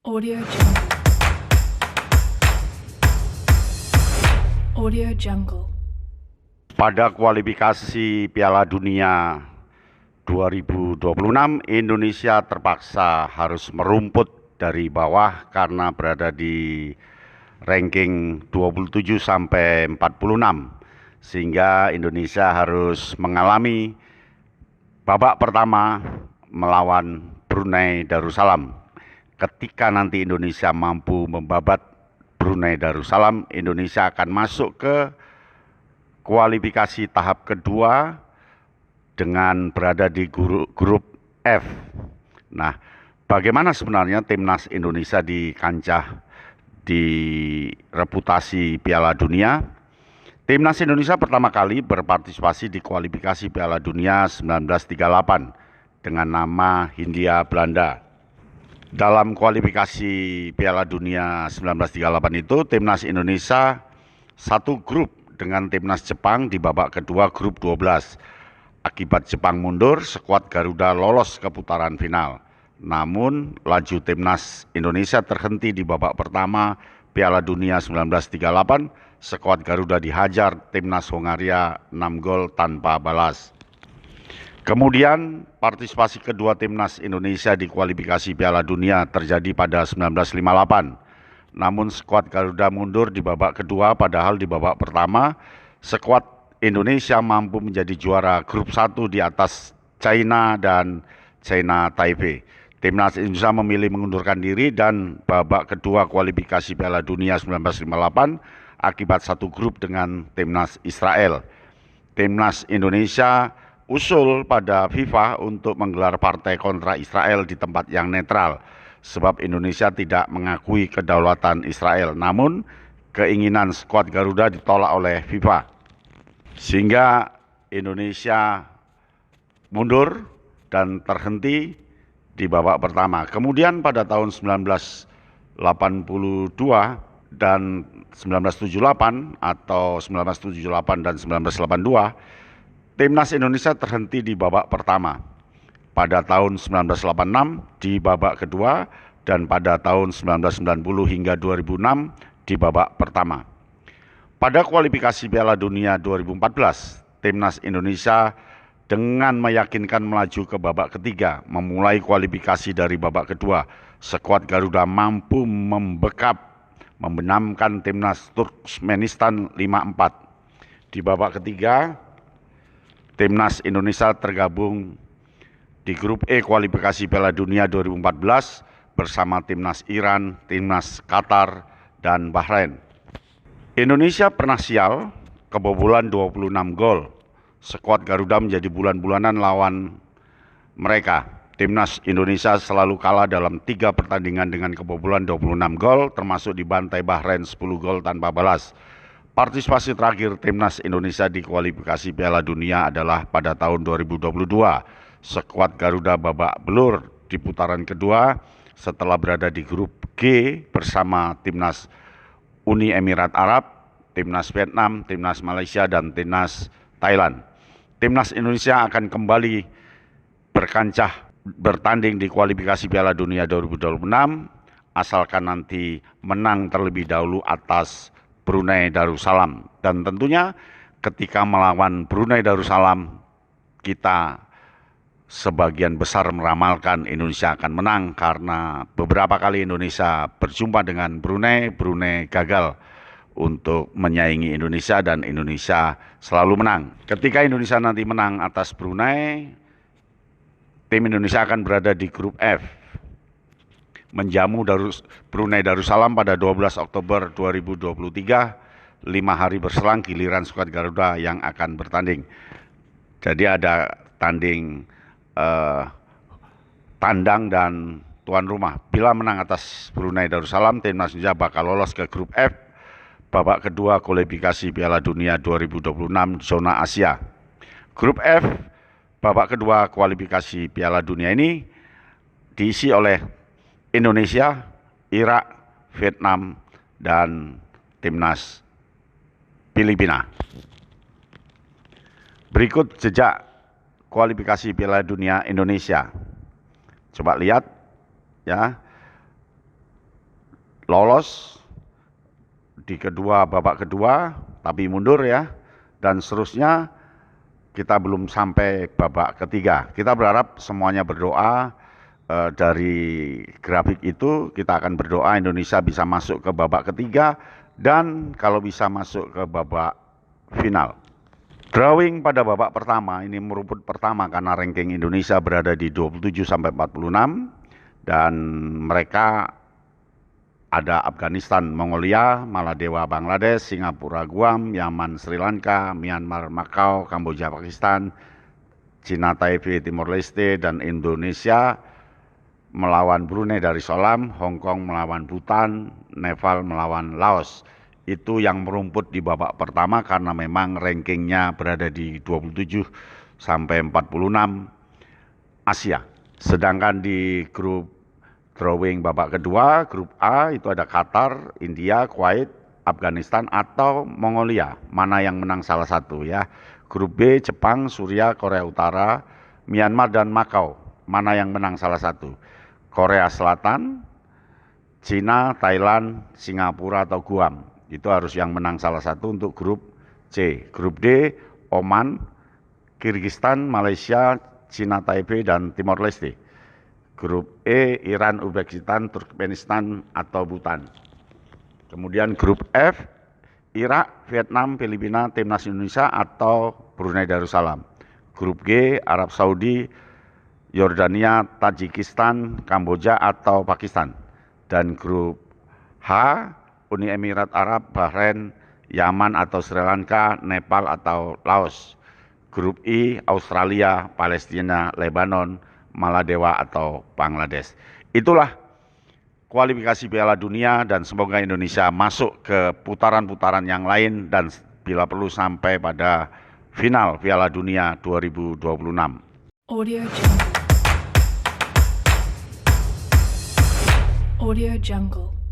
Audio Jungle. Audio Jungle. Pada kualifikasi Piala Dunia 2026, Indonesia terpaksa harus merumput dari bawah karena berada di ranking 27 sampai 46, sehingga Indonesia harus mengalami babak pertama melawan Brunei Darussalam. Ketika nanti Indonesia mampu membabat Brunei Darussalam, Indonesia akan masuk ke kualifikasi tahap kedua dengan berada di grup F. Nah, bagaimana sebenarnya timnas Indonesia di kancah di reputasi Piala Dunia? Timnas Indonesia pertama kali berpartisipasi di kualifikasi Piala Dunia 1938 dengan nama Hindia Belanda. Dalam kualifikasi Piala Dunia 1938 itu, timnas Indonesia satu grup dengan timnas Jepang di babak kedua grup 12. Akibat Jepang mundur, skuad Garuda lolos ke putaran final. Namun, laju timnas Indonesia terhenti di babak pertama Piala Dunia 1938. Skuad Garuda dihajar timnas Hongaria 6 gol tanpa balas. Kemudian partisipasi kedua timnas Indonesia di kualifikasi Piala Dunia terjadi pada 1958. Namun skuad Garuda mundur di babak kedua, padahal di babak pertama skuad Indonesia mampu menjadi juara grup 1 di atas China dan China Taipei. Timnas Indonesia memilih mengundurkan diri dan babak kedua kualifikasi Piala Dunia 1958 akibat satu grup dengan timnas Israel. Timnas Indonesia usul pada FIFA untuk menggelar partai kontra Israel di tempat yang netral, sebab Indonesia tidak mengakui kedaulatan Israel. Namun, keinginan skuad Garuda ditolak oleh FIFA, sehingga Indonesia mundur dan terhenti di babak pertama. Kemudian pada tahun 1982 dan 1978 atau 1978 dan 1982, timnas Indonesia terhenti di babak pertama. Pada tahun 1986 di babak kedua dan pada tahun 1990 hingga 2006 di babak pertama. Pada kualifikasi Piala Dunia 2014, timnas Indonesia dengan meyakinkan melaju ke babak ketiga, memulai kualifikasi dari babak kedua. Skuad Garuda mampu membenamkan timnas Turkmenistan 5-4. Di babak ketiga, timnas Indonesia tergabung di grup E kualifikasi Piala Dunia 2014 bersama timnas Iran, timnas Qatar, dan Bahrain. Indonesia pernah sial kebobolan 26 gol. Skuad Garuda menjadi bulan-bulanan lawan mereka. Timnas Indonesia selalu kalah dalam 3 pertandingan dengan kebobolan 26 gol, termasuk dibantai Bahrain 10 gol tanpa balas. Partisipasi terakhir timnas Indonesia di kualifikasi Piala Dunia adalah pada tahun 2022. Skuad Garuda babak belur di putaran kedua setelah berada di grup G bersama timnas Uni Emirat Arab, timnas Vietnam, timnas Malaysia, dan timnas Thailand. Timnas Indonesia akan kembali bertanding di kualifikasi Piala Dunia 2026 asalkan nanti menang terlebih dahulu atas Brunei Darussalam. Dan tentunya ketika melawan Brunei Darussalam, kita sebagian besar meramalkan Indonesia akan menang karena beberapa kali Indonesia berjumpa dengan Brunei gagal untuk menyaingi Indonesia dan Indonesia selalu menang. Ketika Indonesia nanti menang atas Brunei, tim Indonesia akan berada di grup F, menjamu Brunei Darussalam pada 12 Oktober 2023, 5 hari berselang giliran skuad Garuda yang akan bertanding. Jadi ada tanding tandang dan tuan rumah. Bila menang atas Brunei Darussalam, timnas Indonesia bakal lolos ke grup F, babak kedua kualifikasi Piala Dunia 2026 zona Asia. Grup F, babak kedua kualifikasi Piala Dunia ini diisi oleh Indonesia, Irak, Vietnam, dan timnas Filipina. Berikut jejak kualifikasi Piala Dunia Indonesia. Coba lihat ya. lolos di babak kedua, tapi mundur ya, dan seterusnya kita belum sampai babak ketiga. Kita berharap semuanya berdoa. Dari grafik itu kita akan berdoa Indonesia bisa masuk ke babak ketiga dan kalau bisa masuk ke babak final. Drawing pada babak pertama ini merumput pertama karena ranking Indonesia berada di 27 sampai 46 dan mereka ada Afghanistan, Mongolia, Maladewa, Bangladesh, Singapura, Guam, Yaman, Sri Lanka, Myanmar, Macau, Kamboja, Pakistan, Cina, Taipei, Timor Leste, dan Indonesia melawan Brunei Darussalam, Hong Kong melawan Bhutan, Nepal melawan Laos. Itu yang merumput di babak pertama karena memang rankingnya berada di 27 sampai 46 Asia. Sedangkan di grup drawing babak kedua, grup A itu ada Qatar, India, Kuwait, Afghanistan atau Mongolia. Mana yang menang salah satu ya. Grup B, Jepang, Suriah, Korea Utara, Myanmar dan Macau. Mana yang menang salah satu. Korea Selatan, Cina, Thailand, Singapura atau Guam. Itu harus yang menang salah satu untuk grup C. Grup D, Oman, Kirgistan, Malaysia, Cina, Taipei, dan Timor Leste. Grup E, Iran, Uzbekistan, Turkmenistan, atau Bhutan. Kemudian grup F, Irak, Vietnam, Filipina, Timnas Indonesia, atau Brunei Darussalam. Grup G, Arab Saudi, Yordania, Tajikistan, Kamboja, atau Pakistan. Dan grup H, Uni Emirat Arab, Bahrain, Yaman atau Sri Lanka, Nepal atau Laos. Grup I, Australia, Palestina, Lebanon, Maladewa atau Bangladesh. Itulah kualifikasi Piala Dunia dan semoga Indonesia masuk ke putaran-putaran yang lain dan bila perlu sampai pada final Piala Dunia 2026. Audio Jungle.